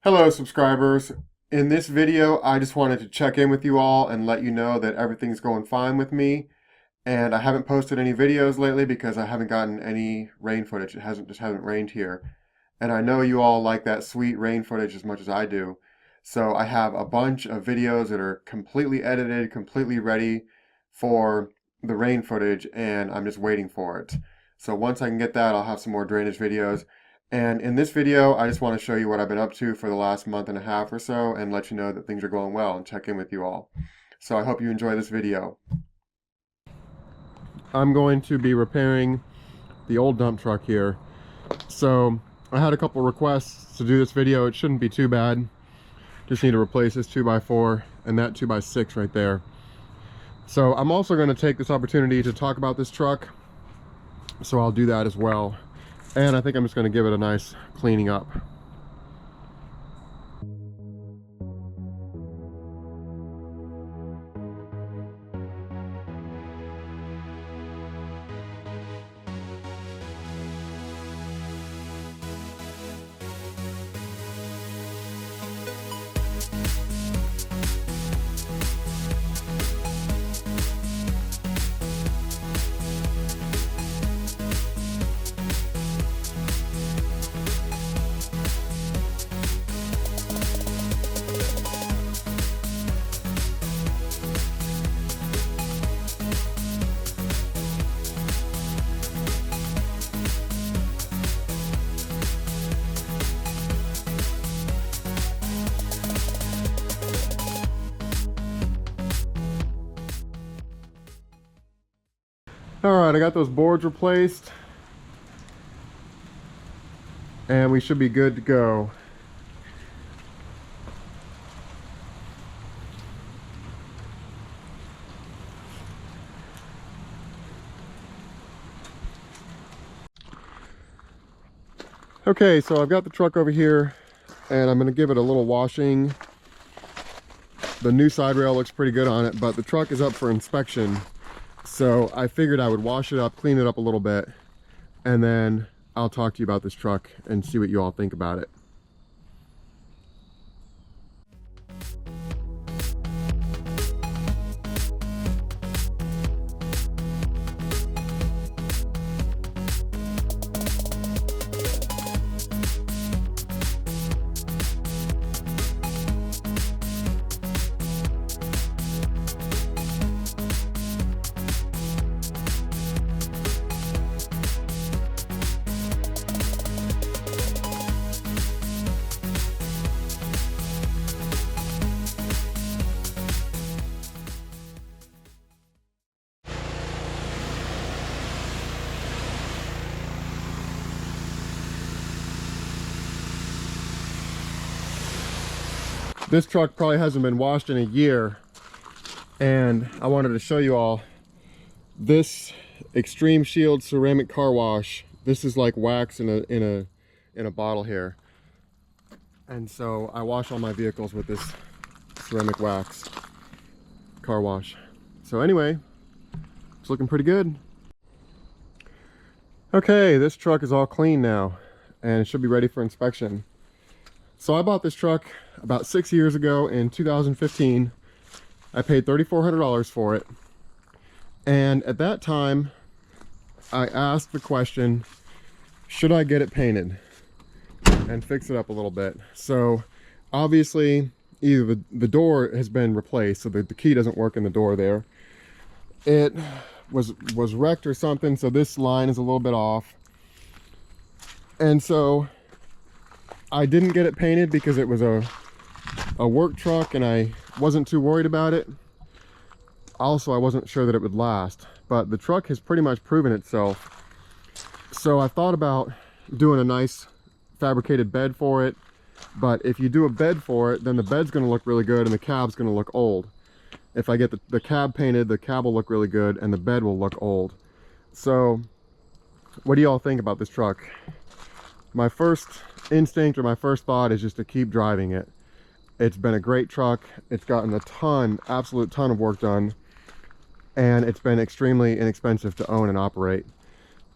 Hello subscribers. In this video, I just wanted to check in with you all and let you know that everything's going fine with me. And I haven't posted any videos lately because I haven't gotten any rain footage. It hasn't rained here. And I know you all like that sweet rain footage as much as I do. So I have a bunch of videos that are completely edited, completely ready for the rain footage, and I'm just waiting for it. So once I can get that, I'll have some more drainage videos. And in this video, I just want to show you what I've been up to for the last month and a half or so and let you know that things are going well and check in with you all. So I hope you enjoy this video. I'm going to be repairing the old dump truck here. So I had a couple requests to do this video. It shouldn't be too bad. Just need to replace this 2x4 and that 2x6 right there. So I'm also going to take this opportunity to talk about this truck. So I'll do that as well. And I think I'm just going to give it a nice cleaning up. Alright, I got those boards replaced and we should be good to go. Okay, so I've got the truck over here and I'm going to give it a little washing. The new side rail looks pretty good on it, but the truck is up for inspection. So I figured I would wash it up, clean it up a little bit, and then I'll talk to you about this truck and see what you all think about it. This truck probably hasn't been washed in a year, and I wanted to show you all this Extreme Shield ceramic car wash. This is like wax in a bottle here, and so I wash all my vehicles with this ceramic wax car wash. So anyway, it's looking pretty good. Okay, this truck is all clean now and it should be ready for inspection. So I bought this truck about 6 years ago in 2015. I paid $3,400 for it. And at that time, I asked the question, should I get it painted and fix it up a little bit? So obviously, either the door has been replaced, so the key doesn't work in the door there. It was wrecked or something, so this line is a little bit off. And so I didn't get it painted because it was a work truck and I wasn't too worried about it. Also, I wasn't sure that it would last, but the truck has pretty much proven itself. So I thought about doing a nice fabricated bed for it, but if you do a bed for it, then the bed's going to look really good and the cab's going to look old. If I get the cab painted, the cab will look really good and the bed will look old. So what do y'all think about this truck? My first instinct or my first thought is just to keep driving it. It's been a great truck. It's gotten a ton, absolute ton of work done, and it's been extremely inexpensive to own and operate.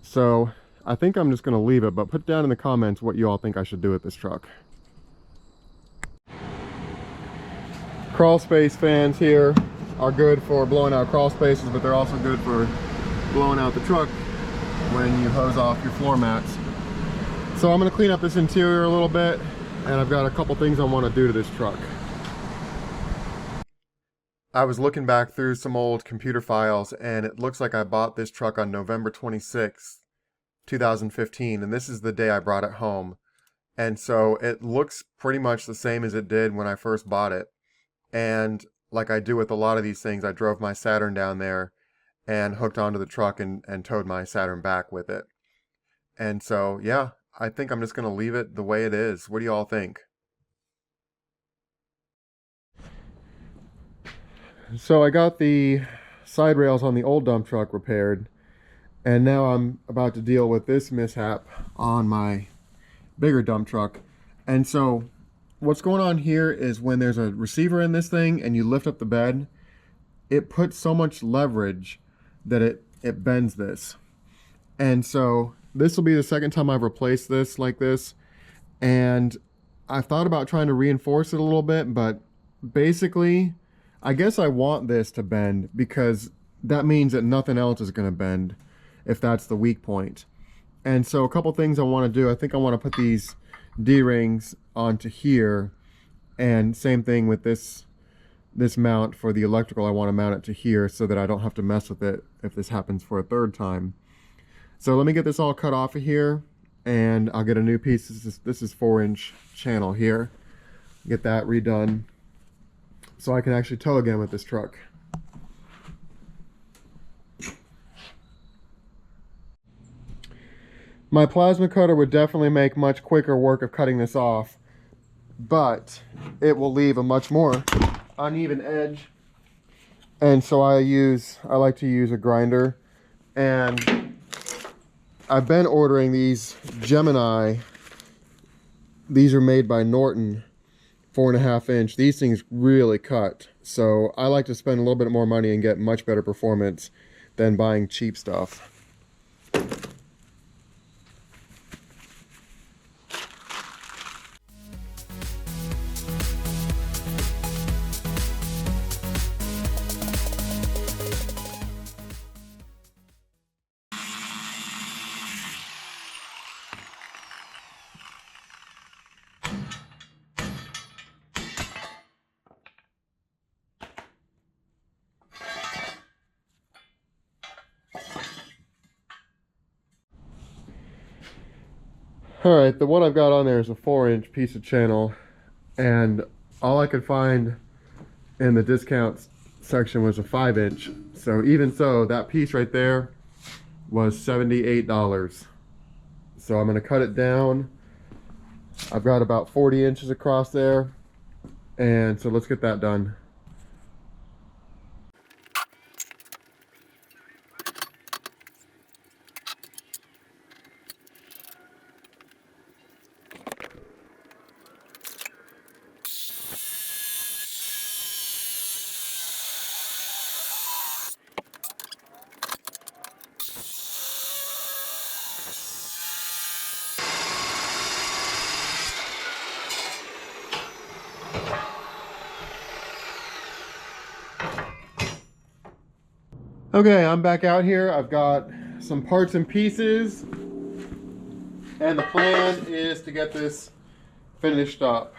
So I think I'm just going to leave it, but put down in the comments what you all think I should do with this truck. Crawl space fans here are good for blowing out crawl spaces, but they're also good for blowing out the truck when you hose off your floor mats. So I'm going to clean up this interior a little bit, and I've got a couple things I want to do to this truck. I was looking back through some old computer files, and it looks like I bought this truck on November 26th, 2015, and this is the day I brought it home. And so it looks pretty much the same as it did when I first bought it. And like I do with a lot of these things, I drove my Saturn down there and hooked onto the truck and towed my Saturn back with it. And so, yeah, I think I'm just going to leave it the way it is. What do you all think? So I got the side rails on the old dump truck repaired, and now I'm about to deal with this mishap on my bigger dump truck. And so what's going on here is when there's a receiver in this thing and you lift up the bed, it puts so much leverage that it bends this. And so this will be the second time I've replaced this like this, and I've thought about trying to reinforce it a little bit, but basically I guess I want this to bend because that means that nothing else is going to bend if that's the weak point. And so a couple things I want to do. I think I want to put these D-rings onto here, and same thing with this mount for the electrical. I want to mount it to here so that I don't have to mess with it if this happens for a third time. So let me get this all cut off of here, and I'll get a new piece. This is 4-inch channel here. Get that redone so I can actually tow again with this truck. My plasma cutter would definitely make much quicker work of cutting this off, but it will leave a much more uneven edge. And so I like to use a grinder, and I've been ordering these Gemini. These are made by Norton, 4.5 inch. These things really cut. So I like to spend a little bit more money and get much better performance than buying cheap stuff. Alright, the one I've got on there is a 4-inch piece of channel, and all I could find in the discount section was a 5-inch. So even so, that piece right there was $78. So I'm going to cut it down. I've got about 40 inches across there, and so let's get that done. Okay, I'm back out here. I've got some parts and pieces, and the plan is to get this finished up.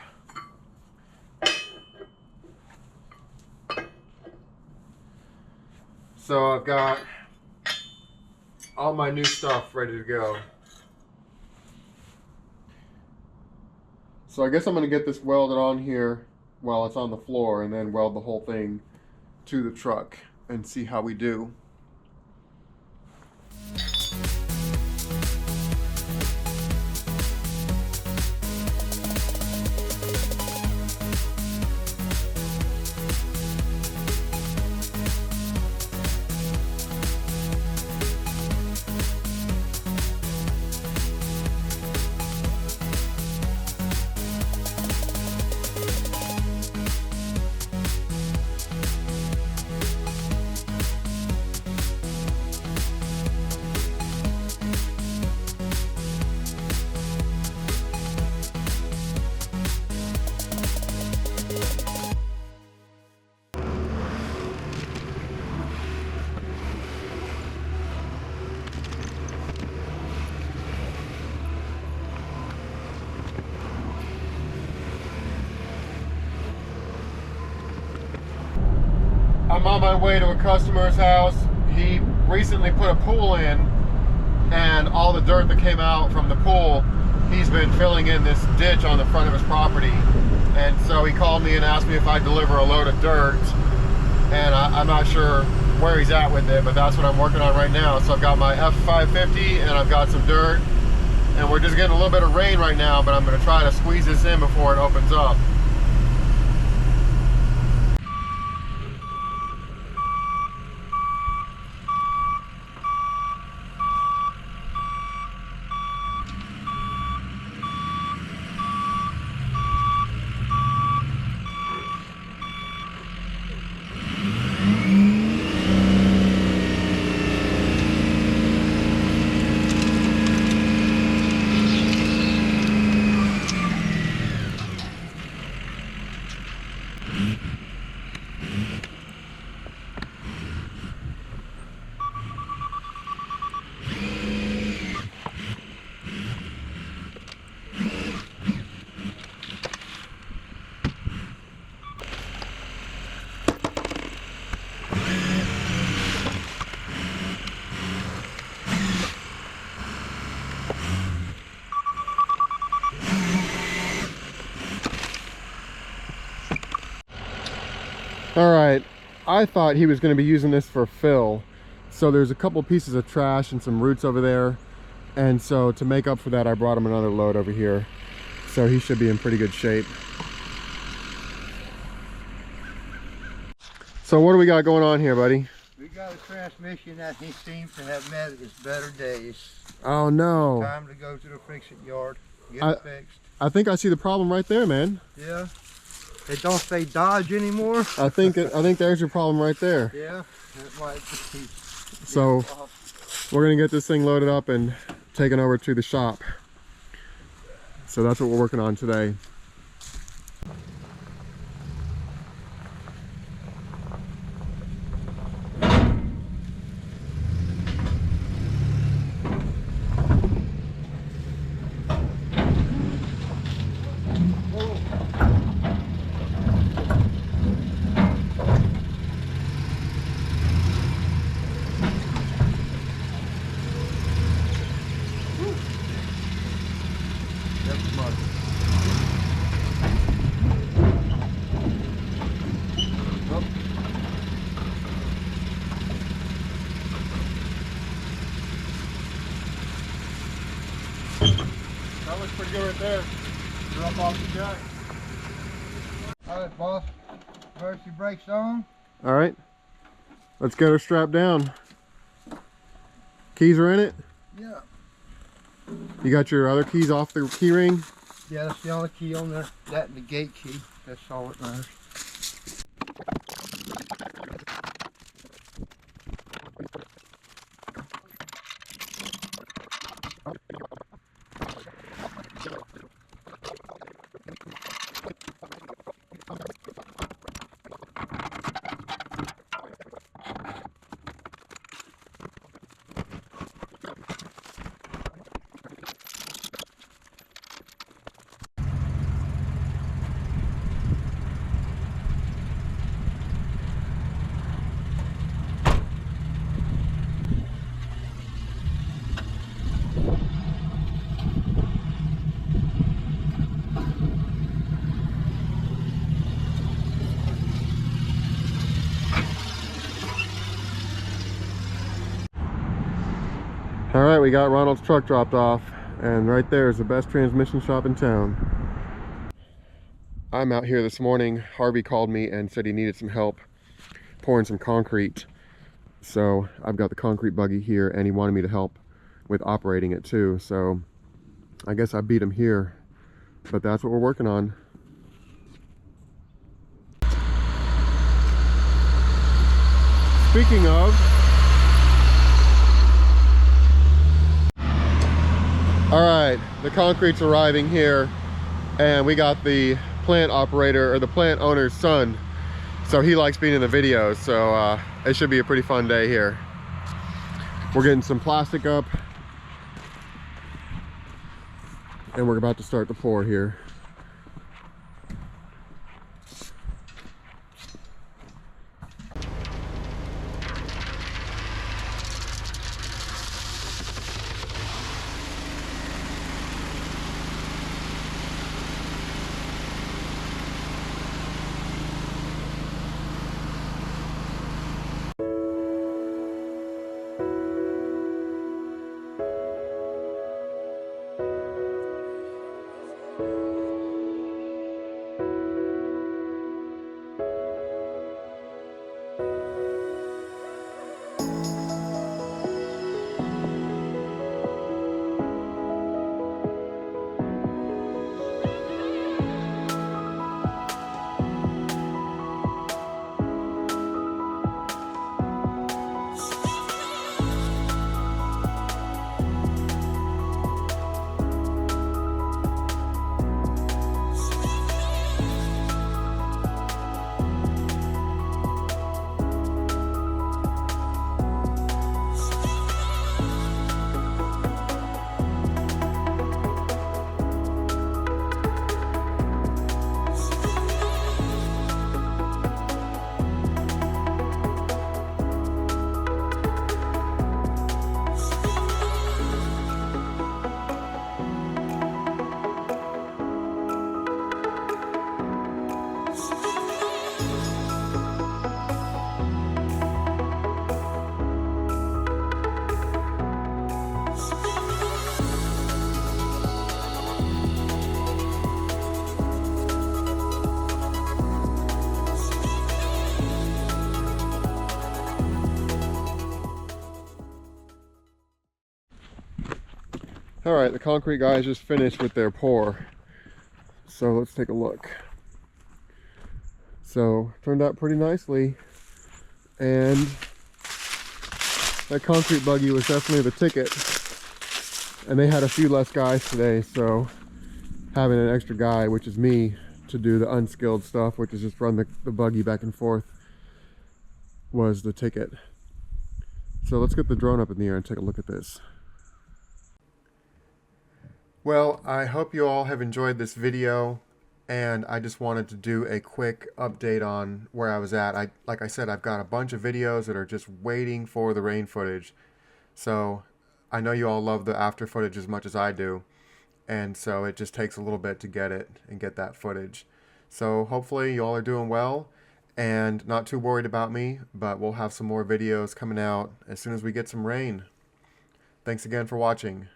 So I've got all my new stuff ready to go. So I guess I'm going to get this welded on here while it's on the floor, and then weld the whole thing to the truck and see how we do. I'm on my way to a customer's house. He recently put a pool in, and all the dirt that came out from the pool, he's been filling in this ditch on the front of his property. And so he called me and asked me if I'd deliver a load of dirt, and I'm not sure where he's at with it, but that's what I'm working on right now. So I've got my F550 and I've got some dirt, and we're just getting a little bit of rain right now, but I'm going to try to squeeze this in before it opens up. All right, I thought he was going to be using this for fill. So there's a couple pieces of trash and some roots over there. And so to make up for that, I brought him another load over here. So he should be in pretty good shape. So what do we got going on here, buddy? We got a transmission that he seems to have met its better days. Oh no. Time to go to the fix-it yard, get it fixed. I think I see the problem right there, man. Yeah. It don't say Dodge anymore. I think there's your problem right there. Yeah, it might be. So we're gonna get this thing loaded up and taken over to the shop. So that's what we're working on today. That looks pretty good right there. Drop off the jack. All right, boss. Emergency brakes on. All right. Let's get her strapped down. Keys are in it? Yeah. You got your other keys off the key ring? Yeah, that's the only key on there. That and the gate key. That's all it matters. All right, we got Ronald's truck dropped off, and right there is the best transmission shop in town. I'm out here this morning. Harvey called me and said he needed some help pouring some concrete. So I've got the concrete buggy here, and he wanted me to help with operating it too. So I guess I beat him here, but that's what we're working on. Speaking of, all right, the concrete's arriving here, and we got the plant operator, or the plant owner's son, so he likes being in the videos, so it should be a pretty fun day here. We're getting some plastic up, and we're about to start the pour here. All right, the concrete guys just finished with their pour. So let's take a look. So turned out pretty nicely. And that concrete buggy was definitely the ticket. And they had a few less guys today, so having an extra guy, which is me, to do the unskilled stuff, which is just run the buggy back and forth, was the ticket. So let's get the drone up in the air and take a look at this. Well, I hope you all have enjoyed this video, and I just wanted to do a quick update on where I was at. Like I said, I've got a bunch of videos that are just waiting for the rain footage. So I know you all love the after footage as much as I do, and so it just takes a little bit to get it and get that footage. So hopefully you all are doing well and not too worried about me, but we'll have some more videos coming out as soon as we get some rain. Thanks again for watching.